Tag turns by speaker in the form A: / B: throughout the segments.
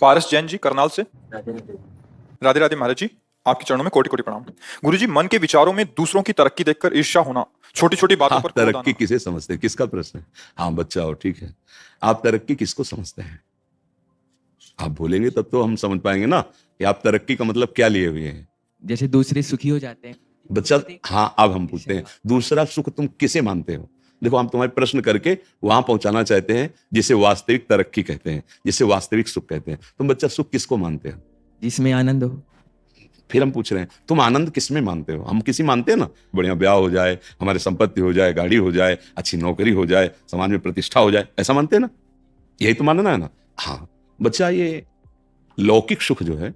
A: पारस जैन जी करनाल से। राधे राधे महाराज जी, आपके चरणों में कोटि कोटि प्रणाम। गुरुजी, मन के विचारों में दूसरों की तरक्की देखकर ईर्ष्या होना, छोटी छोटी बातों
B: आप
A: पर क्रोध
B: तरक्की
A: आना।
B: किसे समझते हैं? किसका प्रश्न है? हाँ बच्चा हो, ठीक है। आप तरक्की किसको समझते हैं? आप बोलेंगे तब तो हम समझ पाएंगे ना कि आप तरक्की का मतलब क्या लिए हुए हैं।
C: जैसे दूसरे सुखी हो जाते हैं
B: बच्चा, हाँ अब हम पूछते हैं दूसरा सुख तुम किसे मानते हो? देखो, हम तुम्हारे प्रश्न करके वहां पहुंचाना चाहते हैं जिसे वास्तविक तरक्की कहते हैं, जिसे वास्तविक सुख कहते हैं। तुम बच्चा सुख किसको मानते हो?
C: जिसमें आनंद हो।
B: फिर हम पूछ रहे हैं तुम आनंद किसमें मानते हो? हम किसी मानते हैं ना, बढ़िया ब्याह हो जाए, हमारी संपत्ति हो जाए, गाड़ी हो जाए, अच्छी नौकरी हो जाए, समाज में प्रतिष्ठा हो जाए, ऐसा मानते हैं ना? यही तो मानना है ना। हाँ बच्चा, ये लौकिक सुख जो है,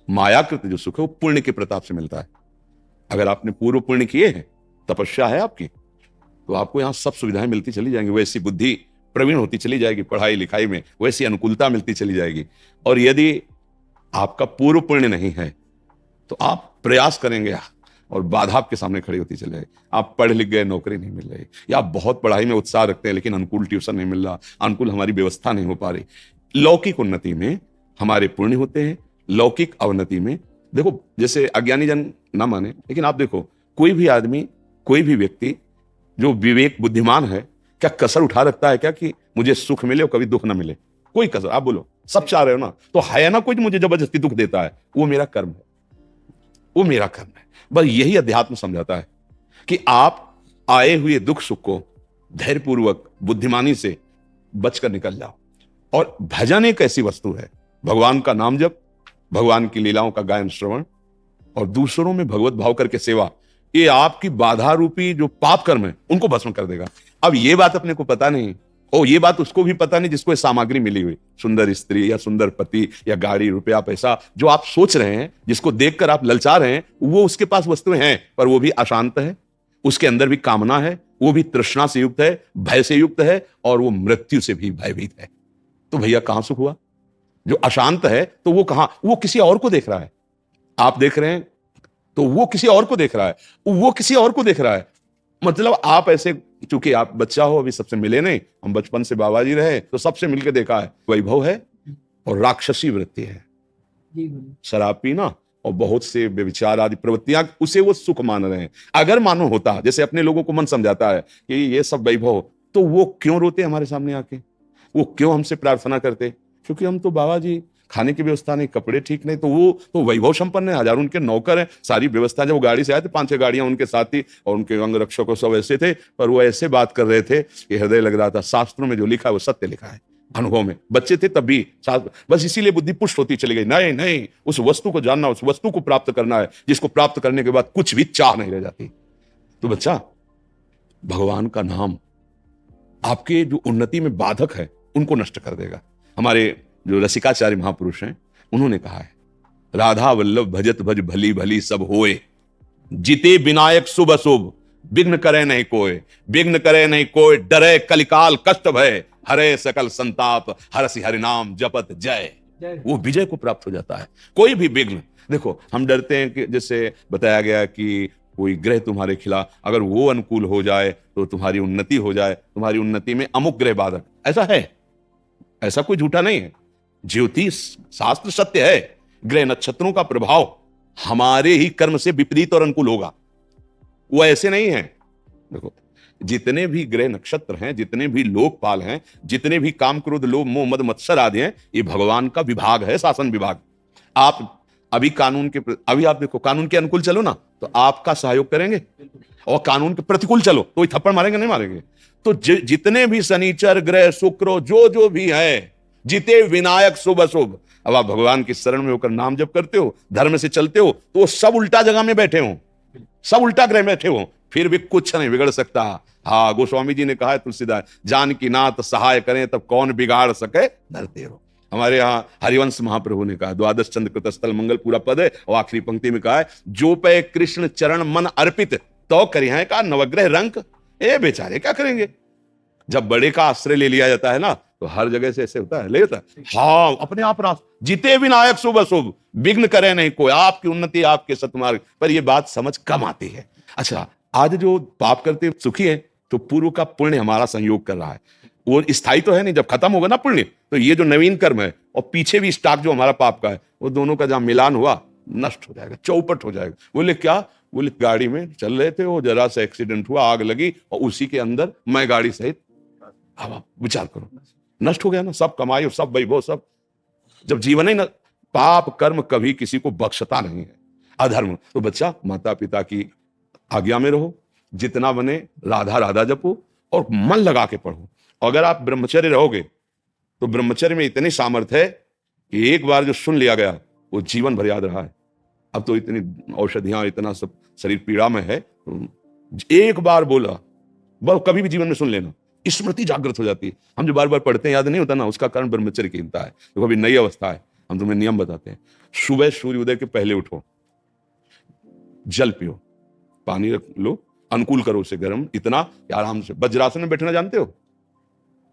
B: मायाकृत जो सुख है, वो पुण्य के प्रताप से मिलता है। अगर आपने पूर्व पुण्य किए हैं, तपस्या है आपकी, तो आपको यहां सब सुविधाएं मिलती चली जाएंगी, वैसी बुद्धि प्रवीण होती चली जाएगी, पढ़ाई लिखाई में वैसी अनुकूलता मिलती चली जाएगी। और यदि आपका पूर्व पुण्य नहीं है तो आप प्रयास करेंगे और बाधा आपके सामने खड़ी होती चली जाएगी। आप पढ़ लिख गए, नौकरी नहीं मिल रही, या आप बहुत पढ़ाई में उत्साह रखते हैं लेकिन अनुकूल ट्यूशन नहीं मिल रहा, अनुकूल हमारी व्यवस्था नहीं हो पा रही। लौकिक उन्नति में हमारे पुण्य होते हैं, लौकिक अवनति में देखो, जैसे अज्ञानी जन ना माने, लेकिन आप देखो, कोई भी आदमी, कोई भी व्यक्ति जो विवेक बुद्धिमान है, क्या कसर उठा रखता है क्या कि मुझे सुख मिले और कभी दुख ना मिले? कोई कसर? आप बोलो, सब चाह रहे हो ना, तो है ना कोई जो मुझे जबरदस्ती दुख देता है? वो मेरा कर्म है, वो मेरा कर्म है। बस यही अध्यात्म समझाता है कि आप आए हुए दुख सुख को धैर्यपूर्वक बुद्धिमानी से बचकर निकल जाओ। और भजन एक ऐसी वस्तु है, भगवान का नाम जप, भगवान की लीलाओं का गायन श्रवण और दूसरों में भगवत भाव करके सेवा, ये आपकी बाधा रूपी जो पाप कर्म है उनको भस्म कर देगा। अब ये बात अपने को पता नहीं, और ये बात उसको भी पता नहीं जिसको ये सामग्री मिली हुई, सुंदर स्त्री या सुंदर पति या गाड़ी, रुपया, पैसा, जो आप सोच रहे हैं, जिसको देखकर आप ललचा रहे हैं, वो उसके पास वस्तुएं हैं, पर वो भी अशांत है, उसके अंदर भी कामना है, वो भी तृष्णा से युक्त है, भय से युक्त है, और वो मृत्यु से भी भयभीत है। तो भैया कहां सुख हुआ? जो अशांत है तो वो कहां? वो किसी और को देख रहा है। आप देख रहे हैं तो वो किसी और को देख रहा है, वो किसी और को देख रहा है। मतलब आप ऐसे, चूंकि आप बच्चा हो, अभी सबसे मिले नहीं, हम बचपन से बाबा जी रहे तो सबसे मिलकर देखा है, वैभव है और राक्षसी वृत्ति है, शराब पीना और बहुत से व्यभिचार आदि प्रवृत्तियां, उसे वो सुख मान रहे हैं। अगर मानो होता, जैसे अपने लोगों को मन समझाता है कि ये सब वैभव, तो वो क्यों रोते हमारे सामने आके? वो क्यों हमसे प्रार्थना करते? क्योंकि हम तो बाबा जी, खाने की व्यवस्था नहीं, कपड़े ठीक नहीं, तो वो तो वैभव संपन्न है, हजारों उनके नौकर हैं, सारी व्यवस्था। जब वो गाड़ी से आए थे, 5-6 गाड़ियां उनके साथ थी और उनके अंग रक्षक सब ऐसे थे, पर वो ऐसे बात कर रहे थे कि हृदय लग रहा था शास्त्रों में जो लिखा है वो सत्य लिखा है। अनुभव में बच्चे थे तब भी, बस इसीलिए बुद्धि पुष्ट होती चली गई। नहीं नहीं, उस वस्तु को जानना, उस वस्तु को प्राप्त करना है, जिसको प्राप्त करने के बाद कुछ भी चाह नहीं रह जाती। तो बच्चा, भगवान का नाम आपके जो उन्नति में बाधक है उनको नष्ट कर देगा। हमारे जो रसिकाचार्य महापुरुष हैं, उन्होंने कहा है, राधा वल्लभ भजत भज भली भली सब होए, जिते विनायक शुभ अशुभ, विघ्न करे नहीं कोय, विघ्न करे नहीं कोय, डरे कलिकाल कष्ट भय, हरे सकल संताप, हरसि हरि नाम जपत जय। वो विजय को प्राप्त हो जाता है। कोई भी विघ्न, देखो हम डरते हैं कि जैसे बताया गया कि कोई ग्रह तुम्हारे खिलाफ, अगर वो अनुकूल हो जाए तो तुम्हारी उन्नति हो जाए, तुम्हारी उन्नति में अमुक ग्रह बाधक, ऐसा है, ऐसा कोई झूठा नहीं है, ज्योतिष शास्त्र सत्य है। ग्रह नक्षत्रों का प्रभाव हमारे ही कर्म से विपरीत और अनुकूल होगा, वो ऐसे नहीं है। देखो, जितने भी ग्रह नक्षत्र हैं, जितने भी लोकपाल हैं, जितने भी काम क्रोध लोभ मोह मद मत्सर आदि हैं, ये भगवान का विभाग है, शासन विभाग। आप अभी कानून के, अभी आप देखो, कानून के अनुकूल चलो ना तो आपका सहयोग करेंगे, और कानून के प्रतिकूल चलो तो कोई थप्पड़ मारेंगे नहीं मारेंगे। तो जितने भी शनिचर ग्रह शुक्र जो भी है, जिते विनायक शुभ अशुभ, अब आप भगवान की शरण में होकर नाम जप करते हो, धर्म से चलते हो, तो वो सब उल्टा जगह में बैठे हो, सब उल्टा ग्रह में बैठे हो, फिर भी कुछ नहीं बिगड़ सकता। हाँ, गोस्वामी जी ने कहा है, तुलसीदास, जान की नाथ सहाय करें तब कौन बिगाड़ सके धरते रहो। हमारे यहाँ हरिवंश महाप्रभु ने कहा, द्वादश चंद्र कृतस्थल मंगल पूरा पद है, और आखिरी पंक्ति में कहा है, जो पे कृष्ण चरण मन अर्पित तो करिए का नवग्रह रंक। ए बेचारे क्या करेंगे? जब बड़े का आश्रय ले लिया जाता है ना, तो हर जगह से ऐसे होता है, ले लेता है। हाँ, अपने आप रास, जीते विनायक शुभ अशुभ, विघ्न करे नहीं कोई, आपकी उन्नति आपके सतमार्ग। पर यह बात समझ कम आती है। अच्छा, आज जो पाप करते सुखी है, तो पूर्व का पुण्य हमारा संयोग कर रहा है। वो स्थायी तो है नहीं, जब खत्म होगा ना पुण्य तो ये जो नवीन कर्म है और पीछे भी स्टॉक जो हमारा पाप का है, वो दोनों का जहां मिलान हुआ नष्ट हो जाएगा, चौपट हो जाएगा। बोले क्या? बोले गाड़ी में चल रहे थे, वो जरा सा एक्सीडेंट हुआ, आग लगी और उसी के अंदर मैं गाड़ी सहित। अब आप विचार करो, नष्ट हो गया ना, सब कमाई और सब वैभव सब। जब जीवन ही न, पाप कर्म कभी किसी को बख्शता नहीं है, अधर्म। तो बच्चा माता पिता की आज्ञा में रहो, जितना बने राधा राधा जपो और मन लगा के पढ़ो। अगर आप ब्रह्मचर्य रहोगे तो ब्रह्मचर्य में इतनी सामर्थ्य है कि एक बार जो सुन लिया गया वो जीवन भर याद रहा है। अब तो इतनी औषधियां, इतना सब शरीर पीड़ा में है, एक बार बोला बस कभी भी जीवन में सुन लेना, स्मृति जागृत हो जाती है। हम जो बार बार पढ़ते हैं याद नहीं होता ना, उसका कारण ब्रह्मचर्य कीनता है। तो अभी नई अवस्था है, हम तुम्हें नियम बताते हैं। सुबह सूर्योदय के पहले उठो, जल पियो, पानी रख लो, अनुकूल करो उसे गर्म, इतना कि आराम से। वज्रासन में बैठना जानते हो?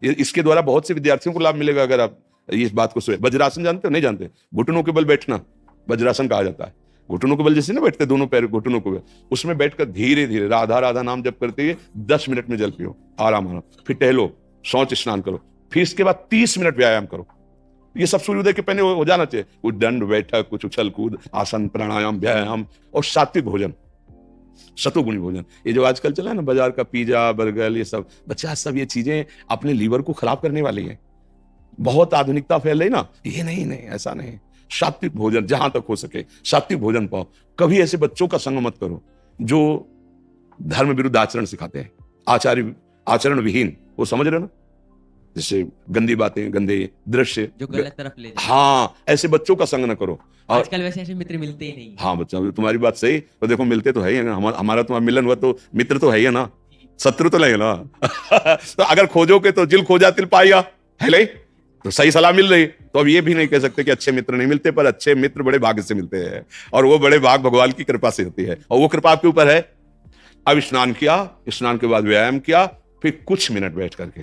B: इसके द्वारा बहुत से विद्यार्थियों को लाभ मिलेगा अगर आप इस बात को सुने। वज्रासन जानते हो? नहीं जानते? घुटनों के बल बैठना वज्रासन कहा जाता है। घुटनों के बल जैसे ना बैठते दोनों पैर घुटनों के बल, उसमें बैठकर धीरे धीरे राधा राधा नाम जप करते हुए 10 मिनट में जल पियो, आराम आराम, फिर टहलो, शौच स्नान करो, फिर इसके बाद 30 मिनट व्यायाम करो। ये सब सूर्योदय के पहले हो जाना चाहिए। कुछ दंड बैठक, कुछ उछल कूद, आसन, प्राणायाम, व्यायाम और सात्विक भोजन, सतोगुणी भोजन। ये जो आजकल चला है ना बाजार का पिज्जा बर्गर, ये सब बच्चा, सब ये चीजें अपने लीवर को खराब करने वाली है। बहुत आधुनिकता फैल रही ना, ये नहीं नहीं, ऐसा नहीं। सात्विक भोजन जहां तक हो सके सात्विक भोजन पाओ। कभी ऐसे बच्चों का संग मत करो जो धर्म विरुद्ध आचरण सिखाते हैं, आचरण विहीन, वो समझ रहे हो ना, जैसे गंदी बातें, गंदे दृश्य,
C: जो गलत तरफ ले जाए।
B: हाँ, ऐसे बच्चों का संग न करो। और
C: आजकल वैसे ऐसे मित्र मिलते ही नहीं।
B: हाँ बच्चा, तुम्हारी बात सही। तो देखो मिलते तो है ही ना, हमारा तुम्हारा मिलन हुआ तो मित्र तो है ही ना, शत्रु तो नहीं ना। तो अगर खोजोगे तो जिल खोजा तिल पाया, है नहीं? तो सही सलाह मिल रही। तो अब ये भी नहीं कह सकते कि अच्छे मित्र नहीं मिलते, पर अच्छे मित्र बड़े भाग्य से मिलते हैं, और वो बड़े भाग भगवान की कृपा से होती है, और वो कृपा आपके ऊपर है। अब स्नान किया, स्नान के बाद व्यायाम किया, फिर कुछ मिनट बैठ करके,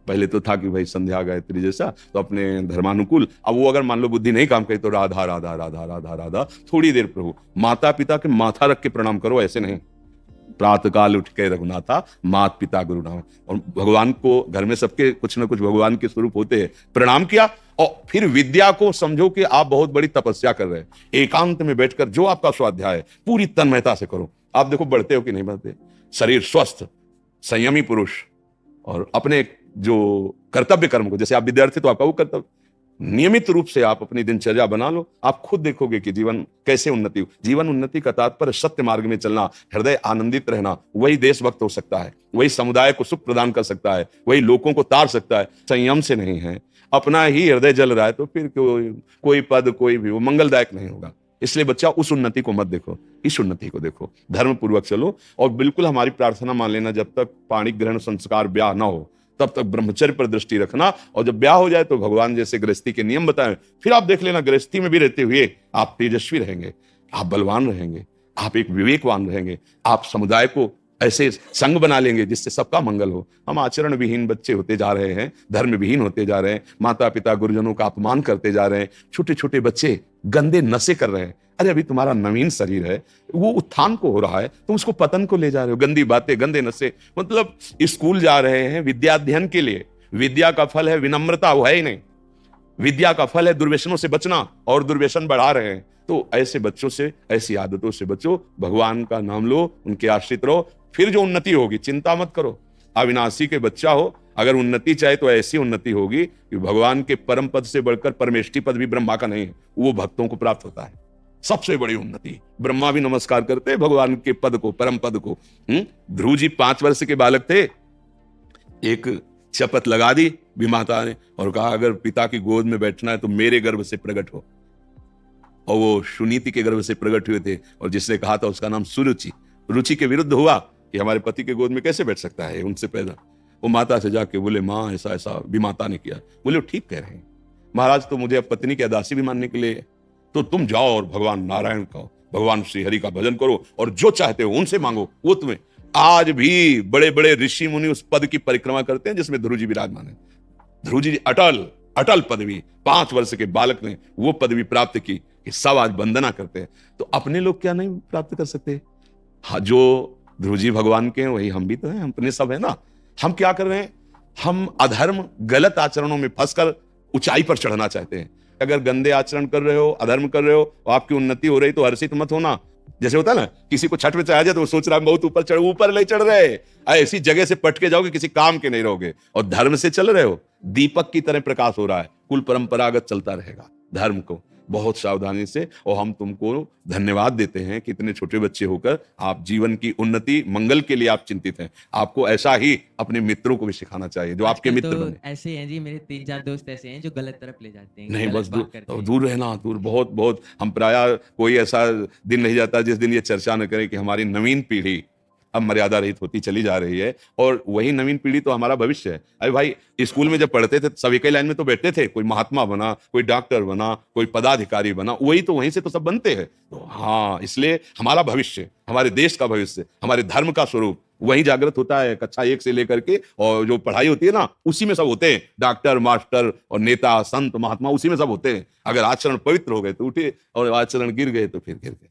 B: पहले तो था कि भाई संध्या गायत्री जैसा, तो अपने धर्मानुकूल। अब वो अगर मान लो बुद्धि नहीं काम करी तो राधा राधा राधा राधा राधा, थोड़ी देर प्रभु। माता पिता के माथा रख के प्रणाम करो, ऐसे नहीं। प्रातः काल उठ के रघुनाथा, मात पिता गुरु नाम। और भगवान को घर में सबके कुछ ना कुछ भगवान के स्वरूप होते हैं, प्रणाम किया। और फिर विद्या को समझो कि आप बहुत बड़ी तपस्या कर रहे हैं, एकांत में बैठकर जो आपका स्वाध्याय है पूरी तन्मयता से करो। आप देखो बढ़ते हो कि नहीं बढ़ते, शरीर स्वस्थ, संयमी पुरुष, और अपने जो कर्तव्य कर्म को, जैसे आप विद्यार्थी तो आपका वो कर्तव्य, नियमित रूप से आप अपनी दिनचर्या बना लो। आप खुद देखोगे कि जीवन कैसे उन्नति हो। जीवन उन्नति का तात्पर्य सत्य मार्ग में चलना, हृदय आनंदित रहना। वही देशभक्त हो सकता है, वही समुदाय को सुख प्रदान कर सकता है, वही लोगों को तार सकता है। संयम से नहीं है, अपना ही हृदय जल रहा है, तो फिर कोई पद कोई भी वो मंगलदायक नहीं होगा। इसलिए बच्चा उस उन्नति को मत देखो, इस उन्नति को देखो, धर्म पूर्वक चलो। और बिल्कुल हमारी प्रार्थना मान लेना, जब तक पाणी ग्रहण संस्कार ब्याह ना हो तब तक ब्रह्मचर्य पर दृष्टि रखना। और जब ब्याह हो जाए तो भगवान जैसे गृहस्थी के नियम बताएं, फिर आप देख लेना गृहस्थी में भी रहते हुए आप तेजस्वी रहेंगे, आप बलवान रहेंगे, आप एक विवेकवान रहेंगे, आप समुदाय को ऐसे संग बना लेंगे जिससे सबका मंगल हो। हम आचरण विहीन बच्चे होते जा रहे हैं, धर्म विहीन होते जा रहे हैं, माता पिता गुरुजनों का अपमान करते जा रहे हैं, छोटे छोटे बच्चे गंदे नशे कर रहे हैं। अरे अभी तुम्हारा नवीन शरीर है, वो उत्थान को हो रहा है, तुम उसको पतन को ले जा रहे हो। गंदी बातें, गंदे नशे, मतलब स्कूल जा रहे हैं विद्या अध्ययन के लिए। विद्या का फल है विनम्रता, वो है ही नहीं। विद्या का फल है दुर्व्यसनों से बचना, और दुर्व्यसन बढ़ा रहे हैं। तो ऐसे बच्चों से, ऐसी आदतों से बचो, भगवान का नाम लो, उनके आश्रित रहो, फिर जो उन्नति होगी चिंता मत करो। अविनाशी के बच्चा हो, अगर उन्नति चाहे तो ऐसी उन्नति होगी कि भगवान के परम पद से बढ़कर परमेष्टि पद भी ब्रह्मा का नहीं है, वो भक्तों को प्राप्त होता है। सबसे बड़ी उन्नति, ब्रह्मा भी नमस्कार करते हैं भगवान के पद को, परम पद को। ध्रुव जी 5 वर्ष के बालक थे, एक शपथ लगा दी विमाता ने और कहा अगर पिता की गोद में बैठना है तो मेरे गर्भ से प्रकट हो। और वो सुनीति के गर्भ से प्रकट हुए थे, और जिसने कहा था उसका नाम सुरुचि। रुचि के विरुद्ध हुआ कि हमारे पति के गोद में कैसे बैठ सकता है, उनसे पैदा। वो माता से जाके बोले माँ ऐसा ऐसा विमाता ने किया। बोले ठीक कह रहे हैं महाराज, तो मुझे अब पत्नी की अदासी भी मानने के लिए, तो तुम जाओ और भगवान नारायण का, भगवान श्री हरि का भजन करो, और जो चाहते हो उनसे मांगो, वो तुम्हें। आज भी बड़े बड़े ऋषि मुनि उस पद की परिक्रमा करते हैं जिसमें ध्रुव जी विराजमान है। ध्रुव जी अटल अटल पदवी, 5 वर्ष के बालक ने वो पदवी प्राप्त की कि सब आज वंदना करते हैं। तो अपने लोग क्या नहीं प्राप्त कर सकते? हाँ, जो ध्रुव जी भगवान के हैं वही हम भी तो हैं, अपने सब है ना। हम क्या कर रहे हैं? हम अधर्म गलत आचरणों में फंसकर ऊंचाई पर चढ़ना चाहते हैं। अगर गंदे आचरण कर रहे हो, अधर्म कर रहे हो, और आपकी उन्नति हो रही तो हर्षित मत होना। जैसे होता है ना, किसी को छठ में चढ़ा जाए तो वो सोच रहा है बहुत ऊपर ले चढ़ रहे, ऐसी जगह से पटके जाओगे किसी काम के नहीं रहोगे। और धर्म से चल रहे हो, दीपक की तरह प्रकाश हो रहा है, कुल परंपरागत चलता रहेगा। धर्म को बहुत सावधानी से, और हम तुमको धन्यवाद देते हैं कि इतने छोटे बच्चे होकर आप जीवन की उन्नति मंगल के लिए आप चिंतित हैं। आपको ऐसा ही अपने मित्रों को भी सिखाना चाहिए जो आपके
C: आजकल
B: मित्र
C: तो
B: बने।
C: ऐसे हैं जी, मेरे 3-4 दोस्त ऐसे हैं जो गलत तरफ ले जाते हैं,
B: नहीं,
C: गलत
B: बस
C: बात करते हैं।
B: दूर रहना, दूर, बहुत बहुत। हम प्रायः कोई ऐसा दिन नहीं जाता जिस दिन ये चर्चा न करें कि हमारी नवीन पीढ़ी अब मर्यादा रहित होती चली जा रही है, और वही नवीन पीढ़ी तो हमारा भविष्य है। अरे भाई, स्कूल में जब पढ़ते थे सब एक ही लाइन में तो बैठते थे, कोई महात्मा बना, कोई डॉक्टर बना, कोई पदाधिकारी बना, वही तो वहीं से तो सब बनते हैं। तो हाँ, इसलिए हमारा भविष्य, हमारे देश का भविष्य, हमारे धर्म का स्वरूप वही जागृत होता है कक्षा 1 से लेकर के, और जो पढ़ाई होती है ना उसी में सब होते हैं। डॉक्टर, मास्टर और नेता, संत, महात्मा उसी में सब होते हैं। अगर आचरण पवित्र हो गए तो उठे, और आचरण गिर गए तो फिर गिर गए।